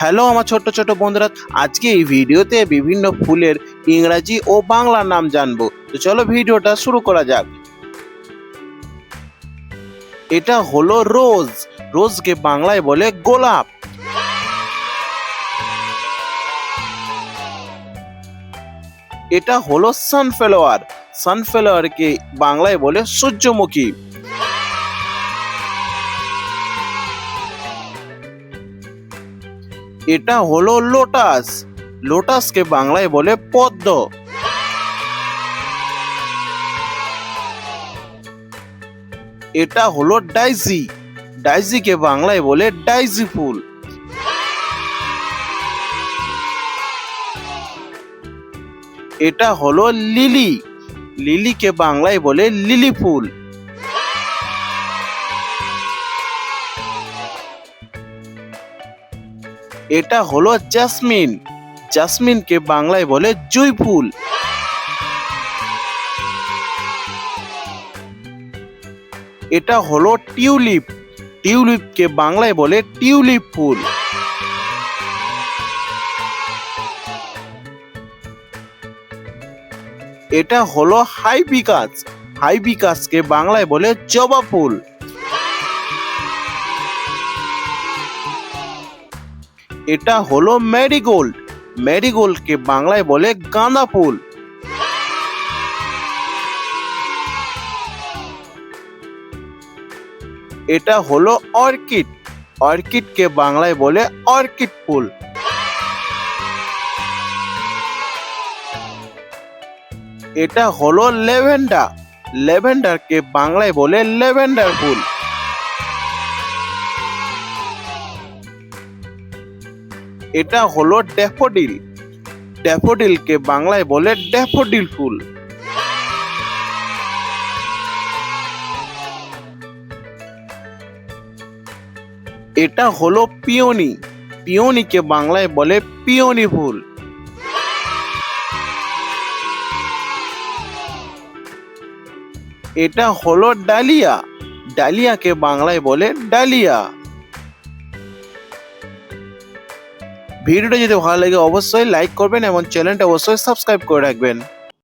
Hello আমার ছোট্ট ছোট বন্ধুরা, আজকে এই ভিডিওতে বিভিন্ন ফুলের ইংরাজি ও বাংলা নাম জানবো। তো চলো ভিডিওটা শুরু করা যাক। এটা হলো রোজ। রোজকে বাংলায় বলে গোলাপ। এটা হলো সানফ্লাওয়ার। সানফ্লাওয়ারকে বাংলায় বলে সূর্যমুখী। এটা হলো লোটাস। লোটাসকে বাংলায় বলে পদ্ম। এটা হলো ডাইজি। ডাইজিকে বাংলায় বলে ডাইজি ফুল। এটা হলো লিলি। লিলিকে বাংলায় বলে লিলি ফুল। এটা হলো জেসমিন। জেসমিনকে বাংলায় বলে জুঁই ফুল। এটা হলো টিউলিপ। টিউলিপকে বাংলায় বলে টিউলিপ ফুল। এটা হলো হাইবিকাস। হাইবিকাসকে বাংলায় বলে জবা ফুল। এটা হলো ম্যারিগোল্ড। ম্যারিগোল্ডকে বাংলায় বলে গাঁদা ফুল। এটা হলো অর্কিড। অর্কিডকে বাংলায় বলে অর্কিড ফুল। এটা হলো ল্যাভেন্ডার। ল্যাভেন্ডারকে বাংলায় বলে ল্যাভেন্ডার ফুল। এটা হলো ড্যাফোডিল। ড্যাফোডিলকে বাংলায় বলে ড্যাফোডিল ফুল। এটা হলো পিওনি। পিওনিকে বাংলায় বলে পিওনি ফুল। এটা হলো ডালিয়া। ডালিয়াকে বাংলায় বলে ডালিয়া। ভিডিওটা যদি ভালো লাগে অবশ্যই লাইক করবেন এবং চ্যানেলটা অবশ্যই সাবস্ক্রাইব করে রাখবেন।